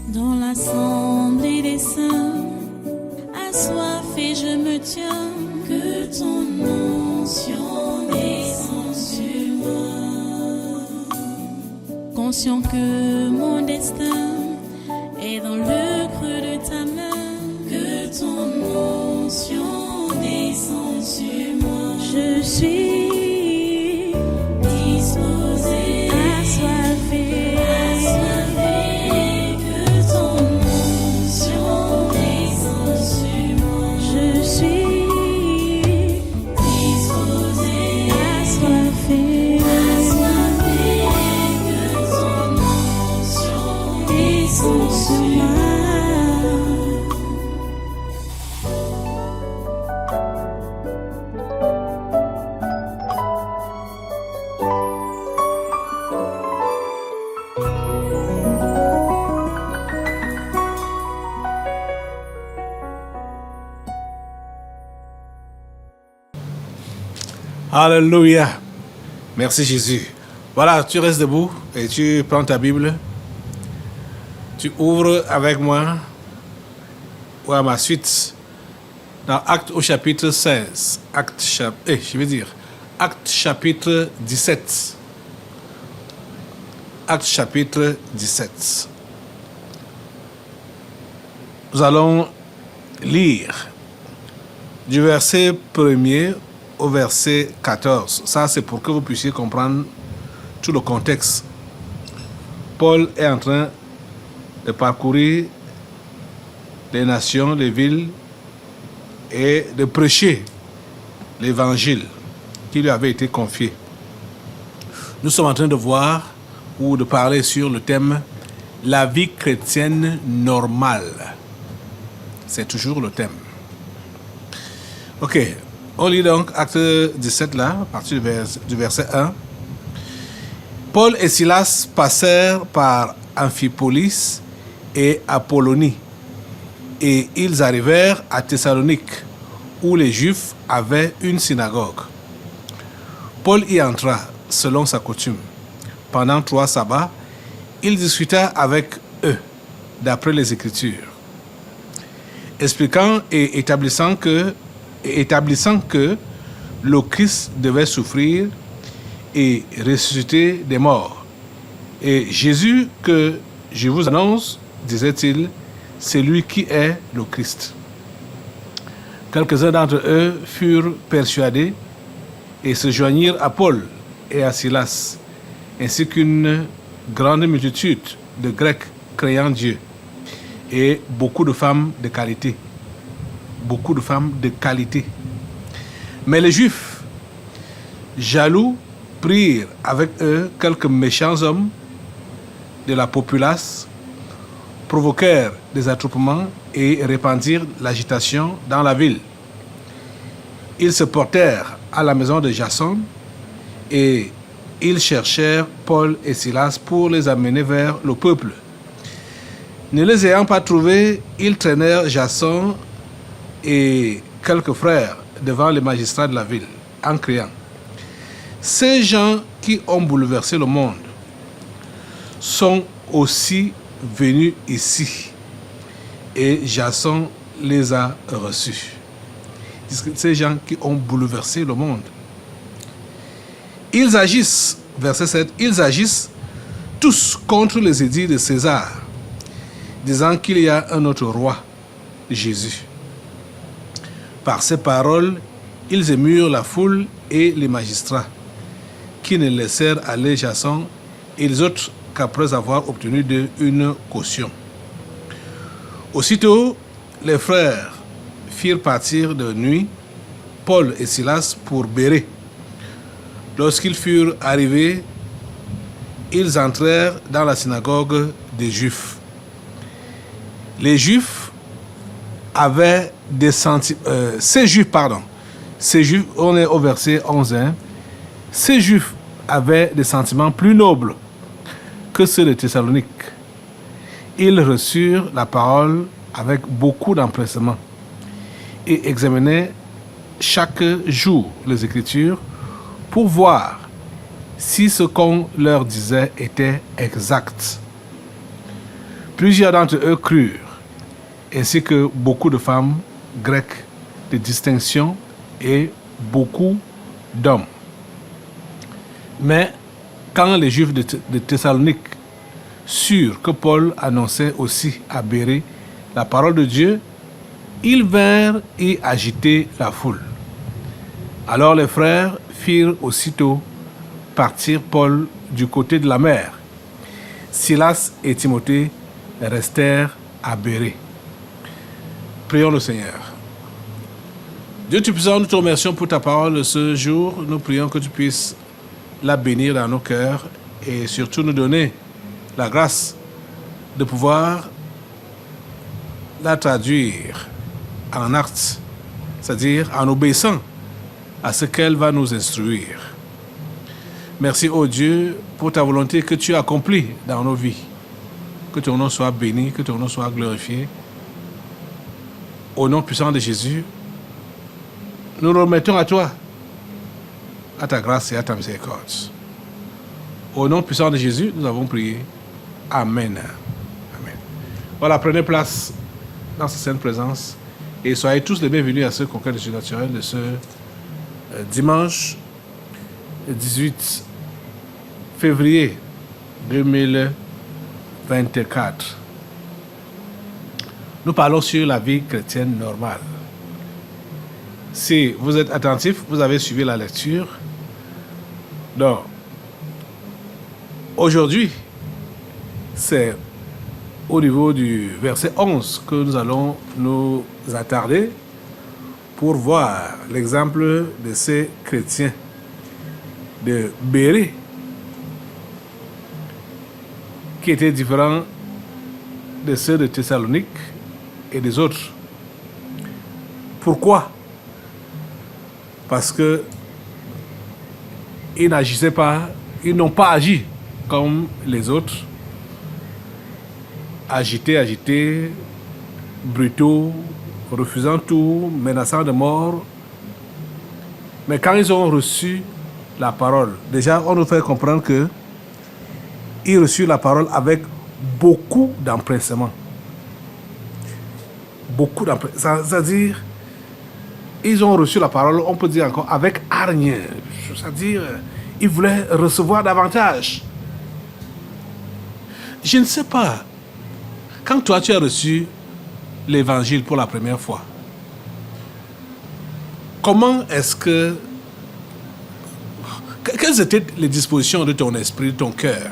Dans l'assemblée des saints, assoiffé je me tiens, que ton onction descende sur moi. Conscient que mon destin est dans le creux de ta main, que ton onction descende sur moi. Je suis disposé, assoiffé, que ton onction descende sur moi. Je suis disposé, assoiffé, que ton onction descende sur moi. Alléluia. Merci Jésus. Voilà, tu restes debout et tu prends ta Bible. Tu ouvres avec moi ou à ma suite dans Actes au chapitre 16. Actes chapitre 17. Actes chapitre 17. Nous allons lire du verset 1er au verset 14. Ça, c'est pour que vous puissiez comprendre tout le contexte. Paul est en train de parcourir les nations, les villes et de prêcher l'évangile qui lui avait été confié. Nous sommes en train de voir ou de parler sur le thème « La vie chrétienne normale ». C'est toujours le thème. Ok. On lit donc Acte 17 là, à partir du verset 1. Paul et Silas passèrent par Amphipolis et Apollonie, et ils arrivèrent à Thessalonique, où les Juifs avaient une synagogue. Paul y entra, selon sa coutume. Pendant 3 sabbats, il discuta avec eux, d'après les Écritures, expliquant et établissant que le Christ devait souffrir et ressusciter des morts. Et Jésus que je vous annonce, disait-il, c'est lui qui est le Christ. Quelques-uns d'entre eux furent persuadés et se joignirent à Paul et à Silas, ainsi qu'une grande multitude de Grecs craignant Dieu et beaucoup de femmes de qualité. Beaucoup de femmes de qualité. Mais les Juifs, jaloux, prirent avec eux quelques méchants hommes de la populace, provoquèrent des attroupements et répandirent l'agitation dans la ville. Ils se portèrent à la maison de Jason et ils cherchèrent Paul et Silas pour les amener vers le peuple. Ne les ayant pas trouvés, ils traînèrent Jason et quelques frères devant les magistrats de la ville, en criant: ces gens qui ont bouleversé le monde sont aussi venus ici, et Jason les a reçus. Ces gens qui ont bouleversé le monde. Ils agissent, verset 7, ils agissent tous contre les édits de César, disant qu'il y a un autre roi, Jésus. Par ces paroles, ils émurent la foule et les magistrats, qui ne laissèrent aller Jason et les autres qu'après avoir obtenu d'eux une caution. Aussitôt, les frères firent partir de nuit Paul et Silas pour Bérée. Lorsqu'ils furent arrivés, ils entrèrent dans la synagogue des Juifs. Les Juifs avaient des sentiments... Ces Juifs, on est au verset 11, hein, ces Juifs avaient des sentiments plus nobles que ceux de Thessalonique. Ils reçurent la parole avec beaucoup d'empressement et examinaient chaque jour les Écritures pour voir si ce qu'on leur disait était exact. Plusieurs d'entre eux crurent, ainsi que beaucoup de femmes grecques de distinction et beaucoup d'hommes. Mais quand les Juifs de Thessalonique surent que Paul annonçait aussi à Bérée la parole de Dieu, ils vinrent y agiter la foule. Alors les frères firent aussitôt partir Paul du côté de la mer. Silas et Timothée restèrent à Bérée. Prions le Seigneur. Dieu Tout-Puissant, nous te remercions pour ta parole de ce jour. Nous prions que tu puisses la bénir dans nos cœurs et surtout nous donner la grâce de pouvoir la traduire en actes, c'est-à-dire en obéissant à ce qu'elle va nous instruire. Merci, ô Dieu, pour ta volonté que tu as accomplie dans nos vies. Que ton nom soit béni, que ton nom soit glorifié. Au nom puissant de Jésus, nous remettons à toi, à ta grâce et à ta miséricorde. Au nom puissant de Jésus, nous avons prié. Amen. Amen. Voilà, prenez place dans cette sainte présence et soyez tous les bienvenus à ce concours de surnaturel de ce dimanche 18 février 2024. Nous parlons sur la vie chrétienne normale. Si vous êtes attentif, vous avez suivi la lecture. Donc, aujourd'hui, c'est au niveau du verset 11 que nous allons nous attarder pour voir l'exemple de ces chrétiens de Bérée qui étaient différents de ceux de Thessalonique et des autres. Pourquoi? Parce que ils n'agissaient pas, ils n'ont pas agi comme les autres, agités, brutaux, refusant tout, menaçant de mort. Mais quand ils ont reçu la parole, déjà on nous fait comprendre que ils reçurent la parole avec beaucoup d'empressement. Beaucoup d'empressement. C'est-à-dire, ils ont reçu la parole, on peut dire encore, avec hargne. C'est-à-dire, ils voulaient recevoir davantage. Je ne sais pas, quand toi tu as reçu l'évangile pour la première fois, comment est-ce que... Quelles étaient les dispositions de ton esprit, de ton cœur?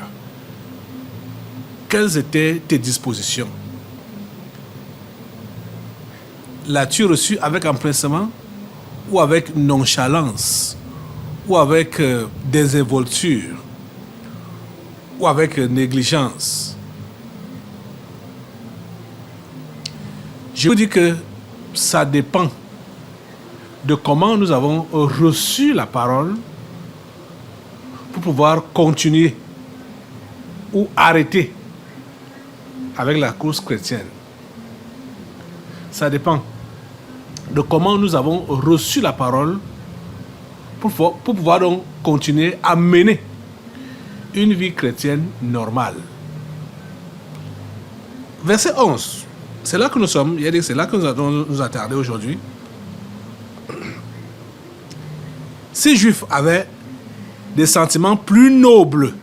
Quelles étaient tes dispositions? L'as-tu reçu avec empressement ou avec nonchalance ou avec désinvolture ou avec négligence? Je vous dis que ça dépend de comment nous avons reçu la parole pour pouvoir continuer ou arrêter avec la course chrétienne. Ça dépend de comment nous avons reçu la parole pour pouvoir donc continuer à mener une vie chrétienne normale. Verset 11, c'est là que nous sommes, c'est là que nous allons nous attarder aujourd'hui. Ces Juifs avaient des sentiments plus nobles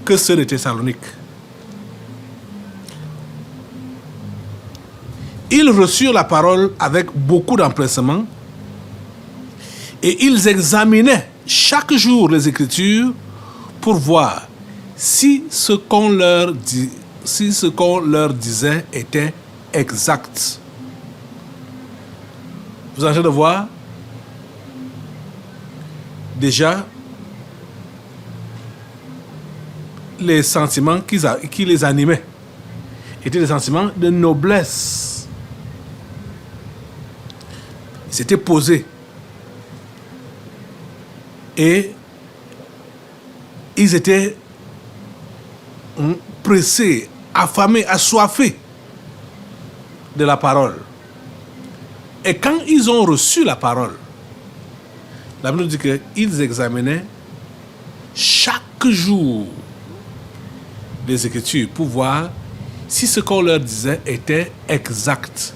que ceux de Thessalonique. Ils reçurent la parole avec beaucoup d'empressement et ils examinaient chaque jour les Écritures pour voir si ce qu'on leur disait était exact. Vous avez de voir déjà les sentiments qui les animaient étaient des sentiments de noblesse. Ils s'étaient posés et ils étaient pressés, affamés, assoiffés de la parole. Et quand ils ont reçu la parole, la Bible nous dit qu'ils examinaient chaque jour les Écritures pour voir si ce qu'on leur disait était exact.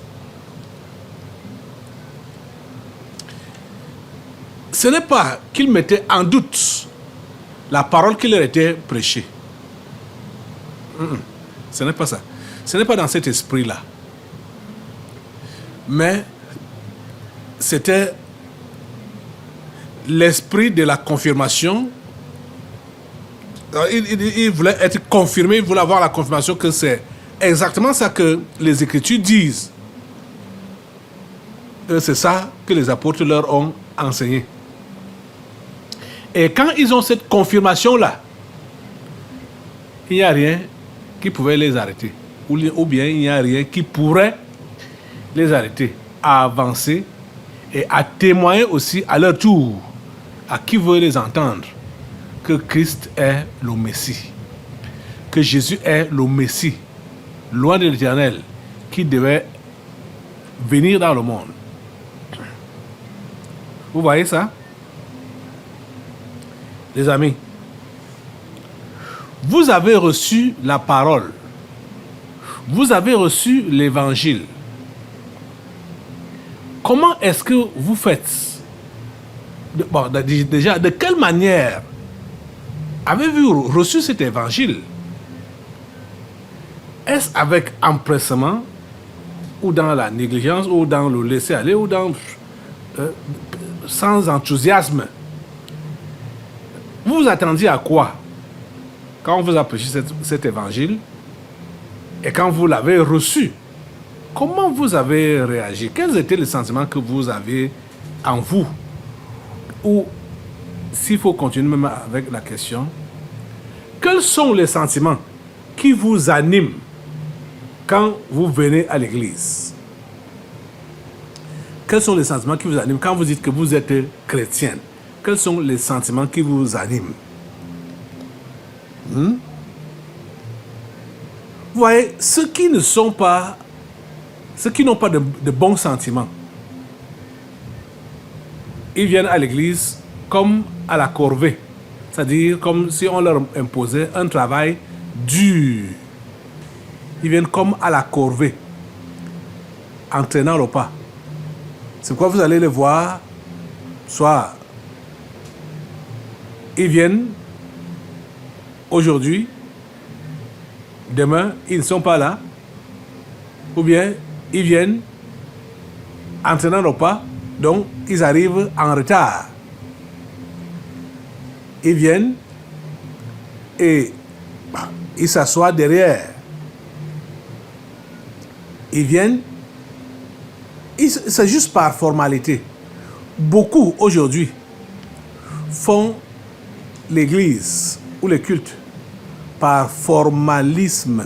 Ce n'est pas qu'ils mettaient en doute la parole qui leur était prêchée. Ce n'est pas ça. Ce n'est pas dans cet esprit-là. Mais c'était l'esprit de la confirmation. Il voulait être confirmé, il voulait avoir la confirmation que c'est exactement ça que les Écritures disent. Et c'est ça que les apôtres leur ont enseigné. Et quand ils ont cette confirmation-là, il n'y a rien qui pouvait les arrêter. Ou bien il n'y a rien qui pourrait les arrêter à avancer et à témoigner aussi à leur tour à qui veut les entendre que Christ est le Messie, que Jésus est le Messie, loin de l'Éternel, qui devait venir dans le monde. Vous voyez ça? Les amis, vous avez reçu la parole, vous avez reçu l'évangile. Comment est-ce que vous faites? Déjà, de quelle manière avez-vous reçu cet évangile? Est-ce avec empressement, ou dans la négligence, ou dans le laisser-aller, ou sans enthousiasme? Vous vous attendiez à quoi quand on vous a prêché cet évangile et quand vous l'avez reçu? Comment vous avez réagi? Quels étaient les sentiments que vous avez en vous? Ou, s'il faut continuer même avec la question, quels sont les sentiments qui vous animent quand vous venez à l'église? Quels sont les sentiments qui vous animent quand vous dites que vous êtes chrétienne? Quels sont les sentiments qui vous animent? Vous voyez, ceux qui n'ont pas de bons sentiments, ils viennent à l'église comme à la corvée. C'est-à-dire comme si on leur imposait un travail dur. Ils viennent comme à la corvée, en traînant le pas. C'est pourquoi vous allez les voir, soit ils viennent aujourd'hui, demain, ils ne sont pas là, ou bien ils viennent en traînant le pas, donc ils arrivent en retard. Ils viennent et ils s'assoient derrière. Ils viennent, c'est juste par formalité. Beaucoup aujourd'hui font l'église ou le culte par formalisme.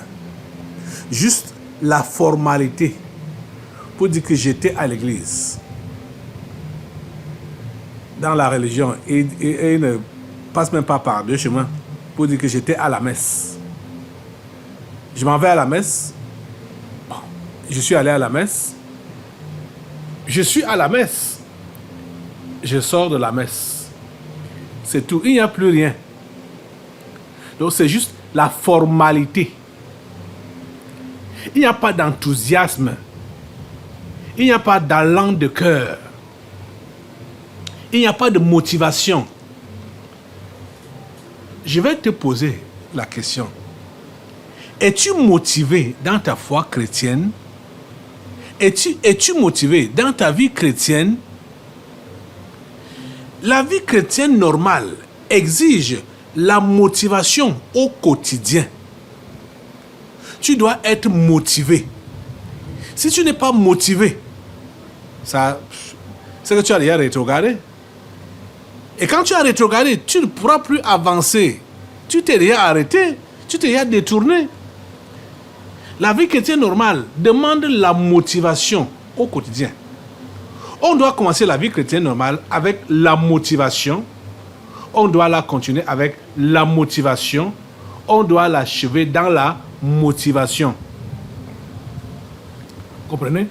Juste la formalité pour dire que j'étais à l'église. Dans la religion, et ne passe même pas par deux chemins pour dire que j'étais à la messe. Je m'en vais à la messe. Je suis allé à la messe. Je suis à la messe. Je sors de la messe. C'est tout. Il n'y a plus rien. Donc c'est juste la formalité. Il n'y a pas d'enthousiasme. Il n'y a pas d'allant de cœur. Il n'y a pas de motivation. Je vais te poser la question. Es-tu motivé dans ta foi chrétienne? Es-tu motivé dans ta vie chrétienne? La vie chrétienne normale exige la motivation au quotidien. Tu dois être motivé. Si tu n'es pas motivé, ça, c'est que tu as déjà rétrogradé. Et quand tu as rétrogradé, tu ne pourras plus avancer. Tu t'es déjà arrêté, tu t'es déjà détourné. La vie chrétienne normale demande la motivation au quotidien. On doit commencer la vie chrétienne normale avec la motivation. On doit la continuer avec la motivation. On doit l'achever dans la motivation. Comprenez?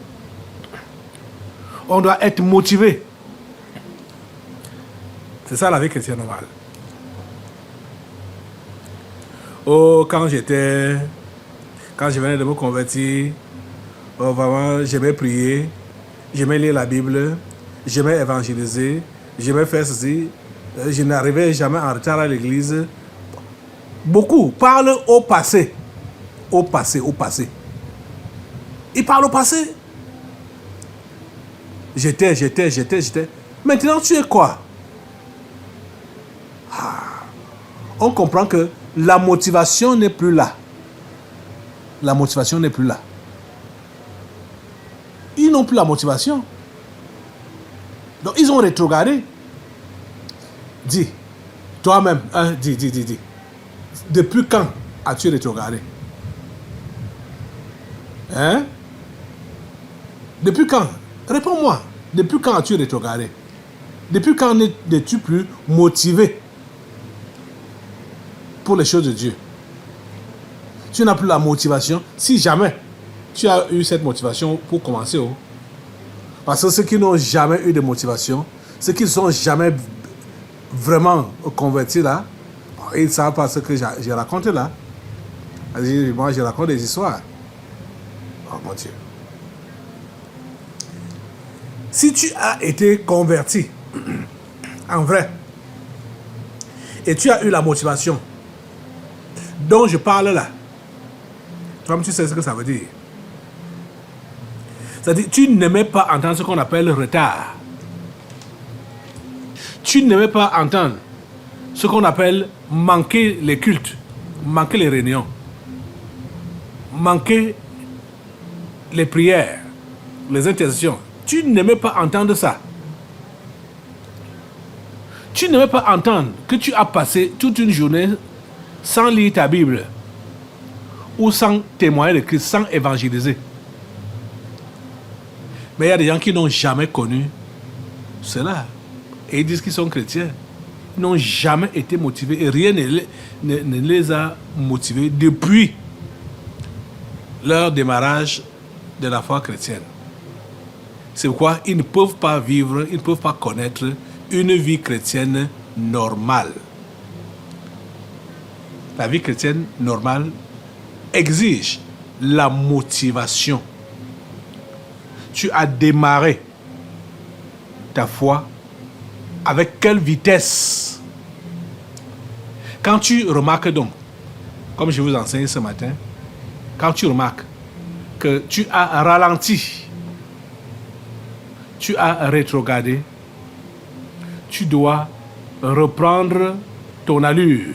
On doit être motivé. C'est ça la vie chrétienne normale. Oh, quand je venais de me convertir, oh, vraiment, j'aimais prier, j'aimais lire la Bible, j'aimais évangéliser, j'aimais faire ceci. Je n'arrivais jamais en retard à l'église. Beaucoup parlent au passé. Au passé. Ils parlent au passé. J'étais. Maintenant, tu es quoi? On comprend que la motivation n'est plus là. La motivation n'est plus là. Ils n'ont plus la motivation. Donc, ils ont rétrogradé. Dis, toi-même, dis. Depuis quand as-tu rétrogradé? Hein? Depuis quand? Réponds-moi. Depuis quand as-tu rétrogradé? Depuis quand n'es-tu plus motivé pour les choses de Dieu? Tu n'as plus la motivation. Si jamais tu as eu cette motivation pour commencer, parce que ceux qui n'ont jamais eu de motivation, ceux qui ne sont jamais vraiment convertis là, ils ne savent pas ce que j'ai raconté là. Moi, je raconte des histoires. Oh mon Dieu. Si tu as été converti, en vrai, et tu as eu la motivation dont je parle là, toi-même tu sais ce que ça veut dire. C'est-à-dire, tu n'aimais pas entendre ce qu'on appelle retard. Tu n'aimais pas entendre ce qu'on appelle manquer les cultes, manquer les réunions, manquer les prières, les intercessions. Tu n'aimais pas entendre ça. Tu n'aimais pas entendre que tu as passé toute une journée sans lire ta Bible ou sans témoigner de Christ, sans évangéliser. Mais il y a des gens qui n'ont jamais connu cela. Et ils disent qu'ils sont chrétiens. Ils n'ont jamais été motivés et rien ne les a motivés depuis leur démarrage de la foi chrétienne. C'est pourquoi ils ne peuvent pas vivre, ils ne peuvent pas connaître une vie chrétienne normale. La vie chrétienne normale exige la motivation. Tu as démarré ta foi avec quelle vitesse? Quand tu remarques donc, comme je vous enseigne ce matin, quand tu remarques que tu as ralenti, tu as rétrogradé, tu dois reprendre ton allure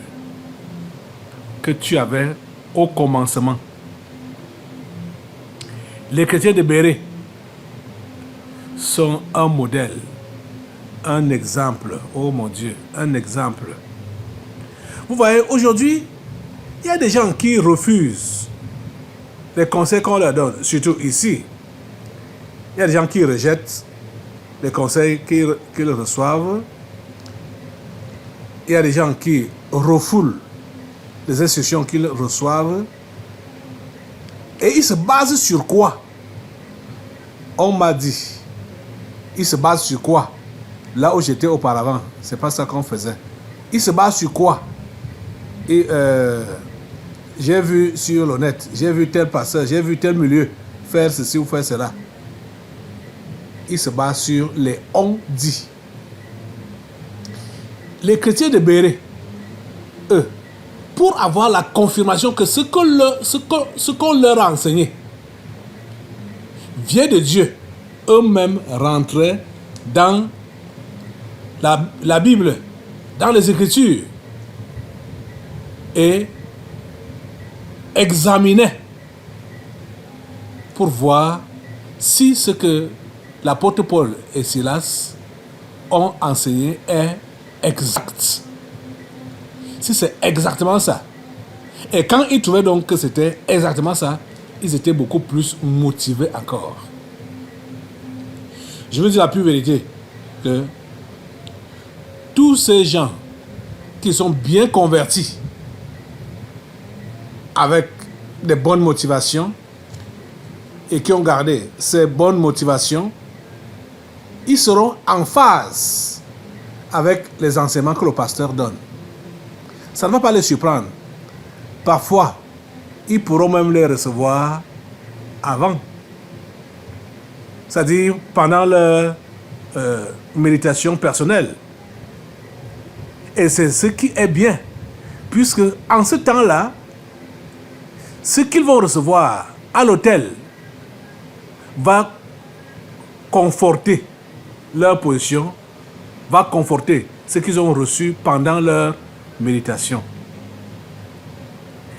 que tu avais au commencement. Les chrétiens de Béret sont un modèle, un exemple. Oh mon Dieu, un exemple. Vous voyez, aujourd'hui, il y a des gens qui refusent les conseils qu'on leur donne, surtout ici. Il y a des gens qui rejettent les conseils qu'ils reçoivent. Il y a des gens qui refoulent les instructions qu'ils reçoivent. Et ils se basent sur quoi? On m'a dit. Ils se basent sur quoi? Là où j'étais auparavant, c'est pas ça qu'on faisait. Ils se basent sur quoi? Et j'ai vu sur le net, j'ai vu tel pasteur, j'ai vu tel milieu faire ceci ou faire cela. Ils se basent sur les on-dit. Les chrétiens de Béret, eux, pour avoir la confirmation que ce qu'on leur a enseigné vient de Dieu, eux-mêmes rentraient dans la Bible, dans les Écritures, et examinaient pour voir si ce que l'apôtre Paul et Silas ont enseigné est exact. Si c'est exactement ça. Et quand ils trouvaient donc que c'était exactement ça, ils étaient beaucoup plus motivés encore. Je veux dire la pure vérité, que tous ces gens qui sont bien convertis avec des bonnes motivations et qui ont gardé ces bonnes motivations, ils seront en phase avec les enseignements que le pasteur donne. Ça ne va pas les surprendre Parfois, ils pourront même les recevoir avant. C'est-à-dire pendant leur méditation personnelle. Et c'est ce qui est bien. Puisque en ce temps-là, ce qu'ils vont recevoir à l'autel va conforter leur position, va conforter ce qu'ils ont reçu pendant leur méditation.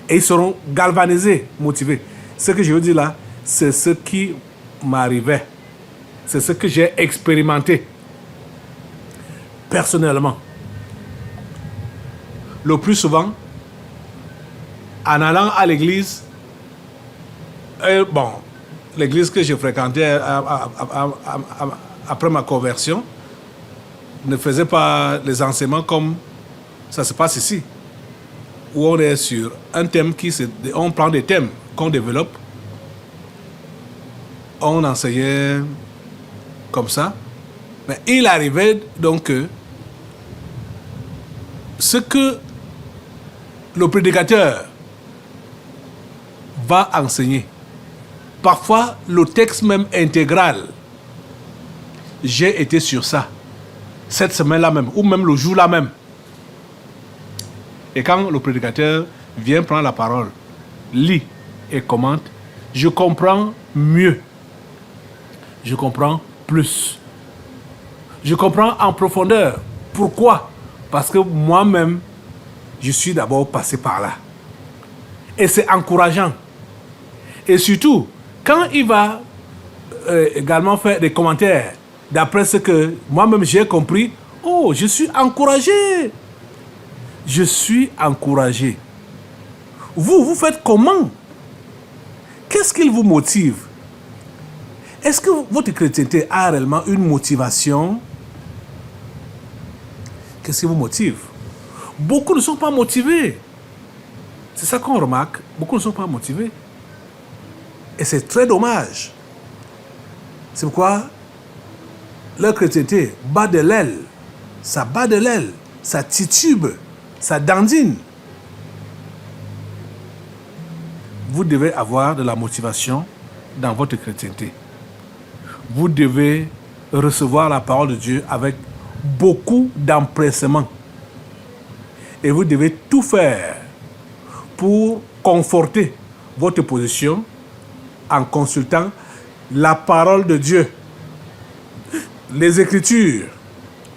Et ils seront galvanisés, motivés. Ce que je veux dire là, c'est ce qui m'arrivait. C'est ce que j'ai expérimenté personnellement. Le plus souvent, en allant à l'église, l'église que je fréquentais après ma conversion ne faisait pas les enseignements comme ça se passe ici, où on est sur un thème on prend des thèmes qu'on développe, on enseignait comme ça, mais il arrivait donc que ce que le prédicateur va enseigner, parfois le texte même intégral, j'ai été sur ça cette semaine-là même, ou même le jour-là même. Et quand le prédicateur vient prendre la parole, lit et commente, je comprends mieux. Je comprends plus. Je comprends en profondeur. Pourquoi? Parce que moi-même, je suis d'abord passé par là. Et c'est encourageant. Et surtout, quand il va également faire des commentaires d'après ce que moi-même j'ai compris, oh, je suis encouragé. Je suis encouragé. Vous faites comment? Qu'est-ce qui vous motive? Est-ce que votre chrétienté a réellement une motivation? Qu'est-ce qui vous motive? Beaucoup ne sont pas motivés. C'est ça qu'on remarque. Beaucoup ne sont pas motivés. Et c'est très dommage. C'est pourquoi leur chrétienté bat de l'aile. Ça bat de l'aile. Ça titube. Ça dandine. Vous devez avoir de la motivation dans votre chrétienté. Vous devez recevoir la parole de Dieu avec beaucoup d'empressement. Et vous devez tout faire pour conforter votre position en consultant la parole de Dieu, les Écritures,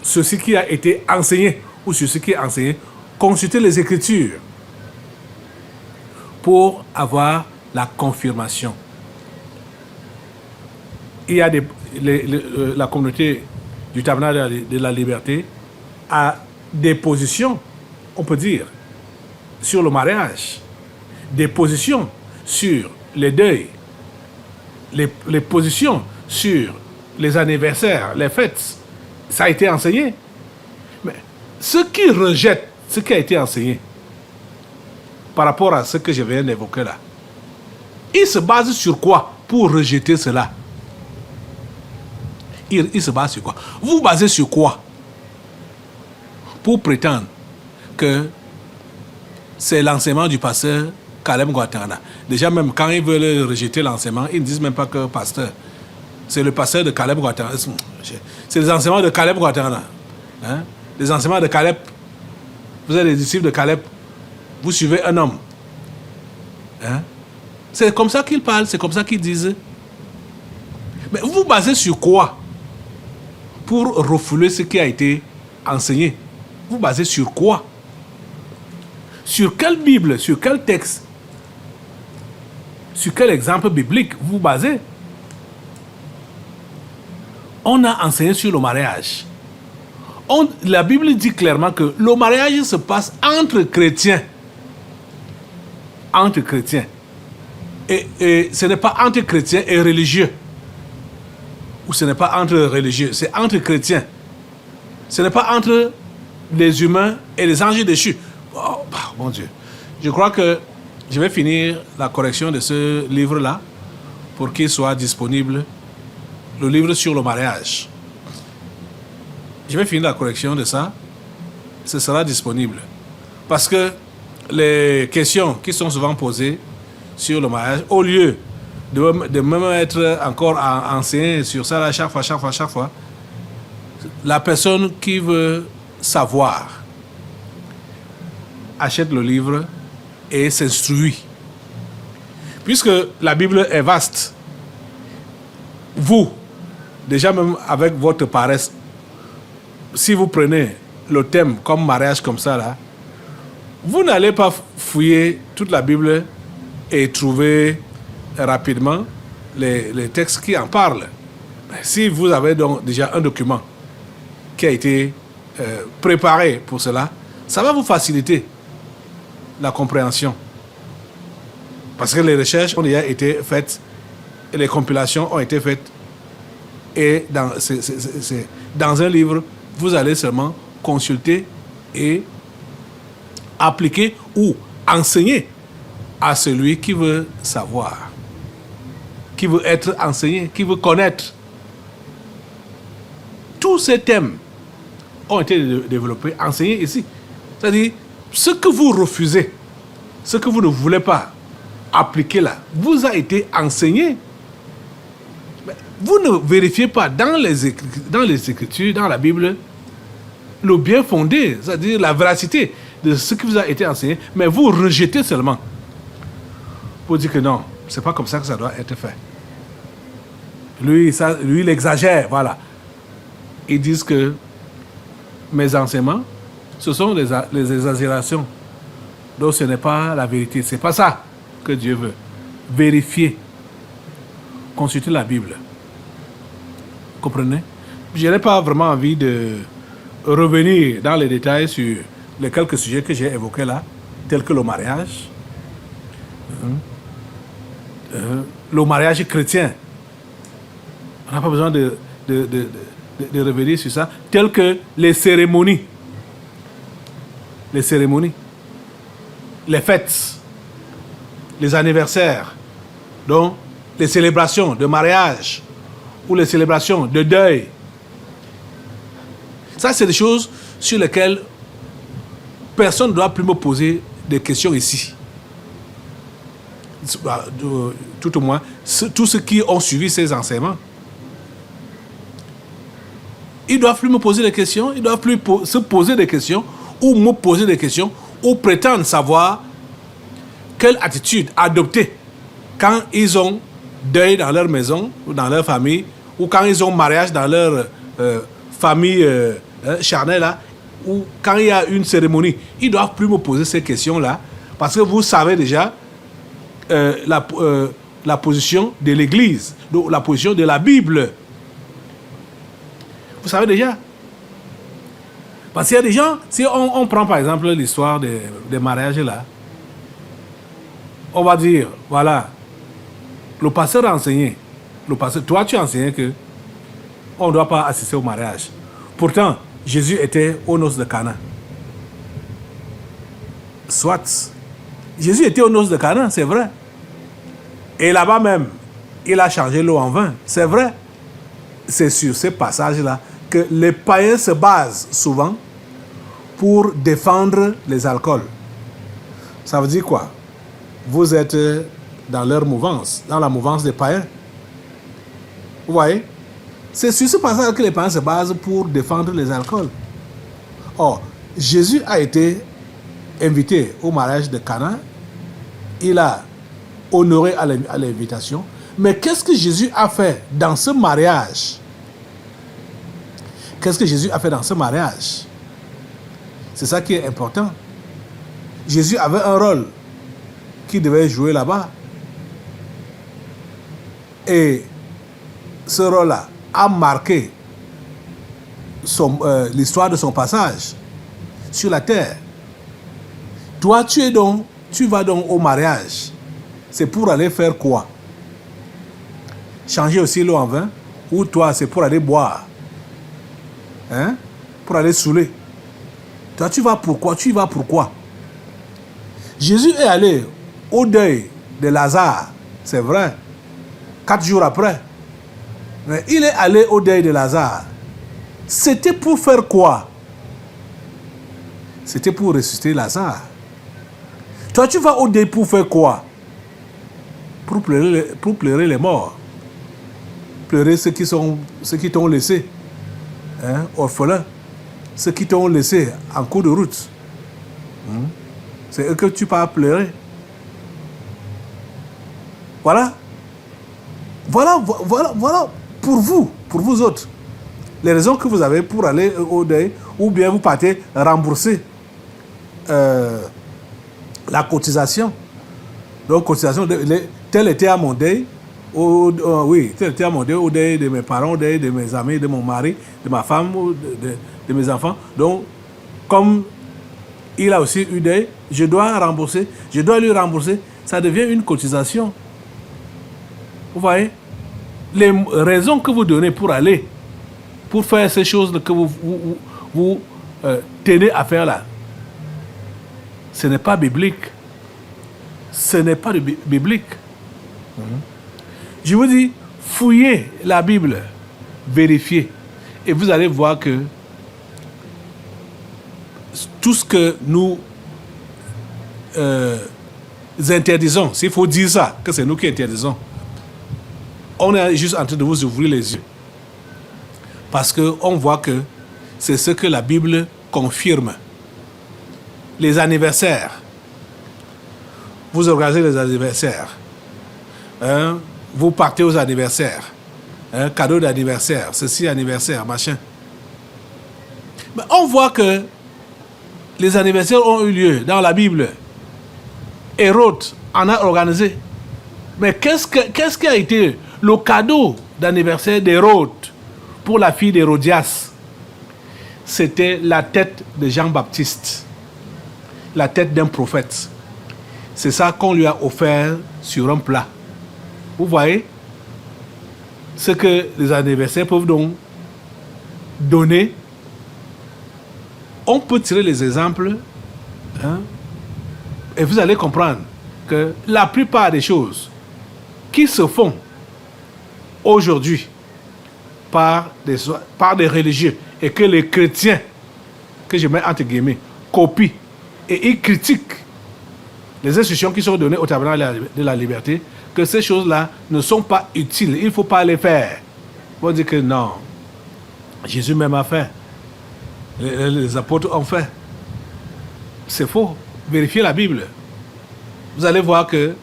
ceci qui a été enseigné ou ceci qui est enseigné. Consultez les Écritures pour avoir la confirmation. Il y a la communauté du tabernacle de la liberté a des positions, on peut dire, sur le mariage, des positions sur les deuils, les positions sur les anniversaires, les fêtes. Ça a été enseigné. Mais ceux qui rejettent ce qui a été enseigné par rapport à ce que je viens d'évoquer là, ils se basent sur quoi pour rejeter cela? Ils se basent sur quoi? Vous basez sur quoi pour prétendre que c'est l'enseignement du pasteur Caleb Guattana? Déjà, même quand ils veulent rejeter l'enseignement, ils ne disent même pas que pasteur. C'est le pasteur de Caleb Guattana. C'est les enseignements de Caleb Guattana. Hein? Les enseignements de Caleb. Vous êtes les disciples de Caleb. Vous suivez un homme. Hein? C'est comme ça qu'ils parlent, c'est comme ça qu'ils disent. Mais vous vous basez sur quoi pour refouler ce qui a été enseigné? Vous basez sur quoi? Sur quelle Bible? Sur quel texte? Sur quel exemple biblique vous basez? On a enseigné sur le mariage. La Bible dit clairement que le mariage se passe entre chrétiens. Entre chrétiens. Et ce n'est pas entre chrétiens et religieux. Ou ce n'est pas entre religieux, c'est entre chrétiens. Ce n'est pas entre les humains et les anges déchus. Oh, mon Dieu. Je crois que je vais finir la correction de ce livre-là pour qu'il soit disponible. Le livre sur le mariage. Je vais finir la correction de ça. Ce sera disponible. Parce que les questions qui sont souvent posées sur le mariage, au lieu de même être encore enseigné sur ça là, chaque fois, la personne qui veut savoir achète le livre et s'instruit. Puisque la Bible est vaste, vous, déjà même avec votre paresse, si vous prenez le thème comme mariage comme ça là, vous n'allez pas fouiller toute la Bible et trouver rapidement les textes qui en parlent. Si vous avez donc déjà un document qui a été préparé pour cela, ça va vous faciliter la compréhension. Parce que les recherches ont déjà été faites et les compilations ont été faites. Et dans un livre, vous allez seulement consulter et appliquer ou enseigner à celui qui veut savoir, qui veut être enseigné, qui veut connaître. Tous ces thèmes ont été développés, enseignés ici. C'est-à-dire, ce que vous refusez, ce que vous ne voulez pas appliquer là, vous a été enseigné. Vous ne vérifiez pas dans les Écritures, dans la Bible, le bien fondé, c'est-à-dire la véracité de ce qui vous a été enseigné, mais vous rejetez seulement pour dire que non, c'est pas comme ça que ça doit être fait. Lui, il exagère, voilà. Ils disent que mes enseignements, ce sont les exagérations. Donc ce n'est pas la vérité. C'est pas ça que Dieu veut. Vérifier. Consulter la Bible. Comprenez? Je n'ai pas vraiment envie de revenir dans les détails sur les quelques sujets que j'ai évoqués là, tels que le mariage. Le mariage chrétien. On n'a pas besoin de revenir sur ça, tels que les cérémonies. Les cérémonies. Les fêtes. Les anniversaires. Donc, les célébrations de mariage ou les célébrations de deuil. Ça, c'est des choses sur lesquelles personne ne doit plus me poser des questions ici. Tout au moins, tous ceux qui ont suivi ces enseignements. Ils ne doivent plus me poser des questions, ils ne doivent plus se poser des questions ou me poser des questions ou prétendre savoir quelle attitude adopter quand ils ont deuil dans leur maison ou dans leur famille ou quand ils ont mariage dans leur famille charnelle là, ou quand il y a une cérémonie. Ils ne doivent plus me poser ces questions-là parce que vous savez déjà la position de l'Église, donc la position de la Bible. Vous savez déjà. Parce qu'il y a des gens, si on prend par exemple l'histoire des mariages là, on va dire, voilà, le pasteur a enseigné, toi tu as enseigné que on ne doit pas assister au mariage. Pourtant, Jésus était aux noces de Cana. Soit, Jésus était aux noces de Cana, c'est vrai. Et là-bas même, il a changé l'eau en vin, c'est vrai. C'est sur ces passages-là que les païens se basent souvent pour défendre les alcools. Ça veut dire quoi? Vous êtes dans leur mouvance, dans la mouvance des païens. Vous voyez? C'est sur ce passage que les païens se basent pour défendre les alcools. Or, Jésus a été invité au mariage de Cana. Il a honoré à l'invitation. Mais qu'est-ce que Jésus a fait dans ce mariage? Qu'est-ce que Jésus a fait dans ce mariage? C'est ça qui est important. Jésus avait un rôle qu'il devait jouer là-bas. Et ce rôle-là a marqué l'histoire de son passage sur la terre. Toi, tu vas donc au mariage. C'est pour aller faire quoi? Changer aussi l'eau en vin? Ou toi, c'est pour aller boire? Hein? Pour aller saouler? Toi, tu vas pourquoi? Tu y vas pourquoi? Jésus est allé au deuil de Lazare, c'est vrai, 4 jours après. Mais il est allé au deuil de Lazare. C'était pour faire quoi? C'était pour ressusciter Lazare. Toi, tu vas au deuil pour faire quoi? Pour pleurer les morts. Pleurer ceux qui t'ont laissé, hein, orphelins. Ceux qui t'ont laissé en cours de route. C'est eux que tu pars pleurer. Voilà. Voilà pour vous autres. Les raisons que vous avez pour aller au deuil, ou bien vous partez rembourser la cotisation. Donc, cotisation, tel était à mon deuil, oui, tel était à mon deuil, au deuil de mes parents, au deuil de mes amis, de mon mari, de ma femme, de mes enfants. Donc, comme il a aussi eu deuil, je dois lui rembourser. Ça devient une cotisation. Vous voyez? Les raisons que vous donnez pour aller, pour faire ces choses que vous tenez à faire là, ce n'est pas biblique. Ce n'est pas biblique. Je vous dis, fouillez la Bible, vérifiez, et vous allez voir que tout ce que nous interdisons, s'il faut dire ça, que c'est nous qui interdisons, on est juste en train de vous ouvrir les yeux. Parce qu'on voit que c'est ce que la Bible confirme. Les anniversaires. Vous organisez les anniversaires. Hein? Vous partez aux anniversaires. Hein? Cadeau d'anniversaire, ceci anniversaire, machin. Mais on voit que les anniversaires ont eu lieu dans la Bible. Hérode en a organisé. Mais qu'est-ce qui a été le cadeau d'anniversaire d'Hérode pour la fille d'Hérodias? C'était la tête de Jean-Baptiste, la tête d'un prophète. C'est ça qu'on lui a offert sur un plat. Vous voyez ce que les anniversaires peuvent donc donner. On peut tirer les exemples, hein, et vous allez comprendre que la plupart des choses qui se font aujourd'hui par des religieux et que les chrétiens, que je mets entre guillemets, copient et ils critiquent les instructions qui sont données au tabernacle de la liberté, que ces choses-là ne sont pas utiles, il ne faut pas les faire. On dit que non, Jésus même a fait, les apôtres ont fait. C'est faux. Vérifiez la Bible. Vous allez voir que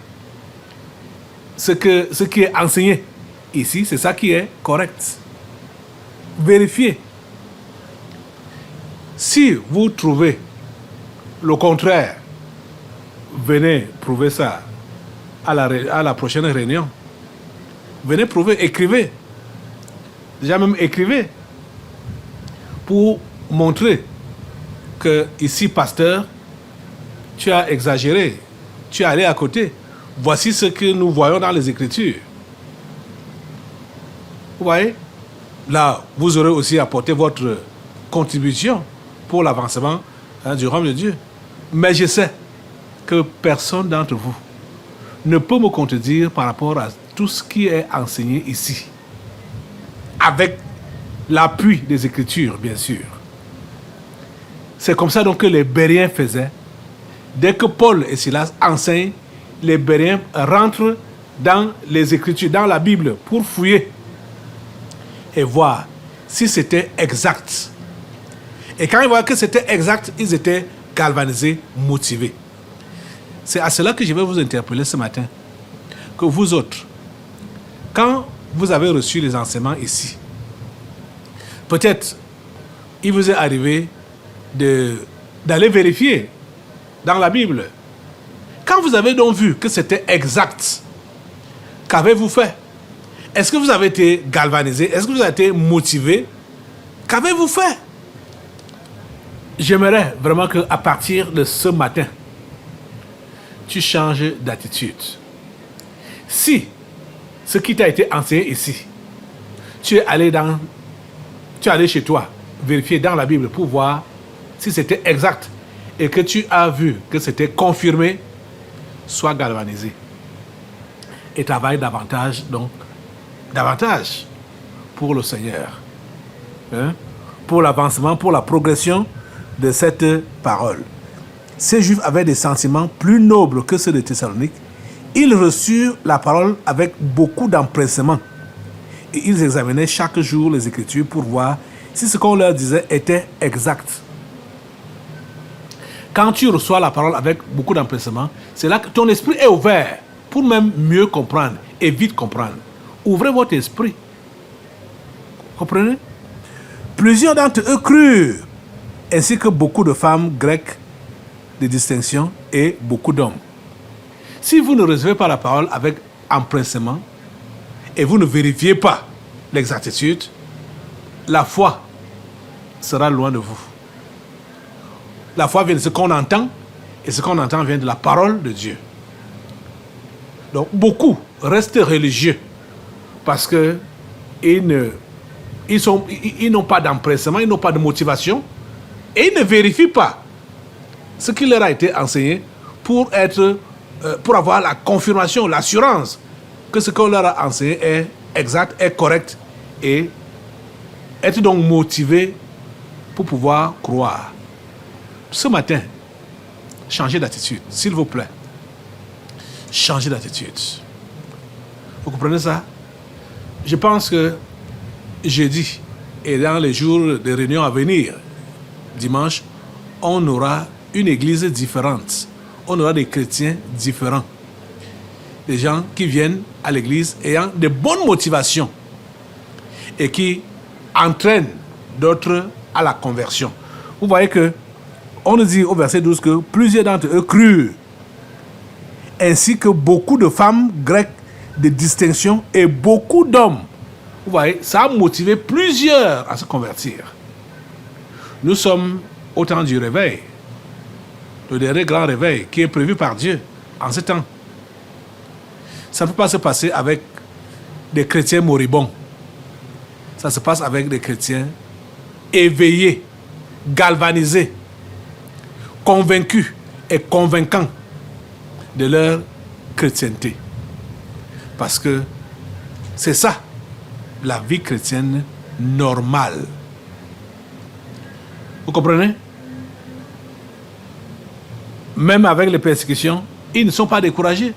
ce qui est enseigné ici, c'est ça qui est correct. Vérifiez. Si vous trouvez le contraire, venez prouver ça à la prochaine réunion. Venez prouver, écrivez. Déjà même écrivez pour montrer que ici, pasteur, tu as exagéré, tu es allé à côté. Voici ce que nous voyons dans les Écritures. Vous voyez? Là, vous aurez aussi apporté votre contribution pour l'avancement, hein, du royaume de Dieu. Mais je sais que personne d'entre vous ne peut me contredire par rapport à tout ce qui est enseigné ici. Avec l'appui des Écritures, bien sûr. C'est comme ça donc que les Bériens faisaient. Dès que Paul et Silas enseignent, les Bériens rentrent dans les Écritures, dans la Bible, pour fouiller et voir si c'était exact. Et quand ils voient que c'était exact, ils étaient galvanisés, motivés. C'est à cela que je vais vous interpeller ce matin. Que vous autres, quand vous avez reçu les enseignements ici, peut-être il vous est arrivé d'aller vérifier dans la Bible. Quand vous avez donc vu que c'était exact, qu'avez-vous fait? Est-ce que vous avez été galvanisé? Est-ce que vous avez été motivé? Qu'avez-vous fait? J'aimerais vraiment qu'à partir de ce matin, tu changes d'attitude. Si ce qui t'a été enseigné ici, tu es allé chez toi, vérifier dans la Bible pour voir si c'était exact et que tu as vu que c'était confirmé, sois galvanisé. Et travaille davantage pour le Seigneur. Hein? Pour l'avancement, pour la progression de cette parole. ces Juifs avaient des sentiments plus nobles que ceux de Thessalonique, ils reçurent la parole avec beaucoup d'empressement. Et ils examinaient chaque jour les Écritures pour voir si ce qu'on leur disait était exact. Quand tu reçois la parole avec beaucoup d'empressement, c'est là que ton esprit est ouvert pour même mieux comprendre et vite comprendre. Ouvrez votre esprit. Comprenez? Plusieurs d'entre eux crurent, ainsi que beaucoup de femmes grecques de distinction et beaucoup d'hommes. Si vous ne recevez pas la parole avec empressement et vous ne vérifiez pas l'exactitude, la foi sera loin de vous. La foi vient de ce qu'on entend, et ce qu'on entend vient de la parole de Dieu. Donc beaucoup restent religieux parce que ils n'ont pas d'empressement, ils n'ont pas de motivation et ils ne vérifient pas ce qui leur a été enseigné pour avoir la confirmation, l'assurance que ce qu'on leur a enseigné est exact, est correct et être donc motivé pour pouvoir croire. Ce matin, changez d'attitude, s'il vous plaît. Changez d'attitude. Vous comprenez ça? Je pense que jeudi et dans les jours de réunion à venir, dimanche, on aura une église différente. On aura des chrétiens différents. Des gens qui viennent à l'église ayant de bonnes motivations et qui entraînent d'autres à la conversion. Vous voyez que on nous dit au verset 12 que plusieurs d'entre eux crurent, ainsi que beaucoup de femmes grecques de distinction et beaucoup d'hommes. Vous voyez, ça a motivé plusieurs à se convertir. Nous sommes au temps du réveil, le dernier grand réveil qui est prévu par Dieu en ce temps. Ça ne peut pas se passer avec des chrétiens moribonds. Ça se passe avec des chrétiens éveillés, galvanisés, convaincus et convaincants de leur chrétienté. Parce que c'est ça, la vie chrétienne normale. Vous comprenez? Même avec les persécutions, ils ne sont pas découragés.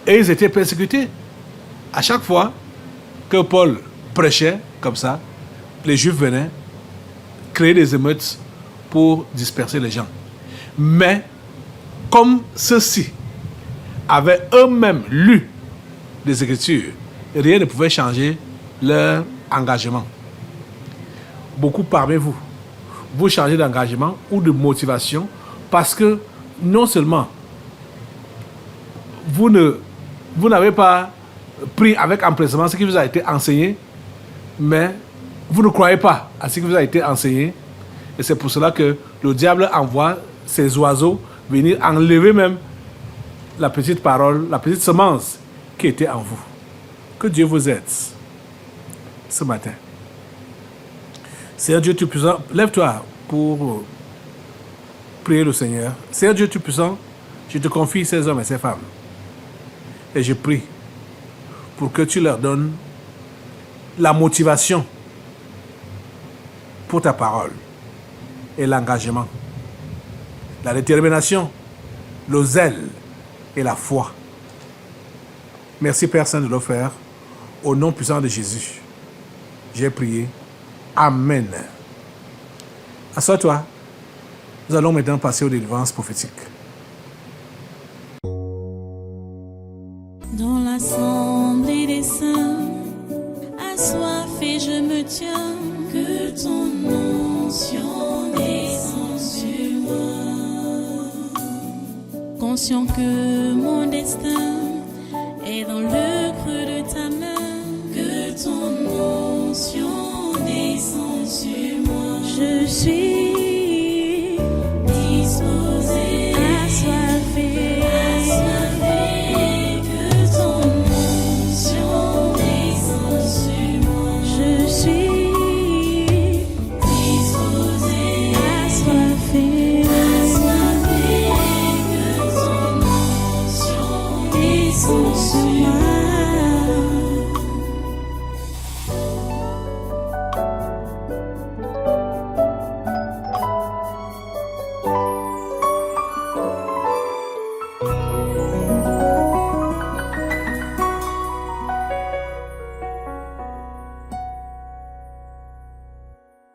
Et ils étaient persécutés. À chaque fois que Paul prêchait comme ça, les Juifs venaient créer des émeutes pour disperser les gens. Mais comme ceux-ci avaient eux-mêmes lu des Écritures, rien ne pouvait changer leur engagement. Beaucoup parmi vous, vous changez d'engagement ou de motivation parce que non seulement vous n'avez pas pris avec empressement ce qui vous a été enseigné, mais vous ne croyez pas à ce qui vous a été enseigné. Et c'est pour cela que le diable envoie ses oiseaux venir enlever même la petite parole, la petite semence qui était en vous. Que Dieu vous aide ce matin. Seigneur Dieu Tout-Puissant, lève-toi pour prier le Seigneur. Seigneur Dieu Tout-Puissant, je te confie ces hommes et ces femmes. Et je prie pour que tu leur donnes la motivation pour ta parole et l'engagement, la détermination, le zèle et la foi. Merci Père Saint de le faire. Au nom puissant de Jésus, j'ai prié. Amen. Assois-toi. Nous allons maintenant passer aux délivrances prophétiques. Dans l'assemblée des saints, assoiffé je me tiens, que ton onction descende sur moi. Conscient que mon destin est dans le creux de ta main, que ton onction descende sur moi. Je suis disposé, assoiffé, que ton onction descende sur moi. Je suis disposé, assoiffé, que ton onction descende sur moi.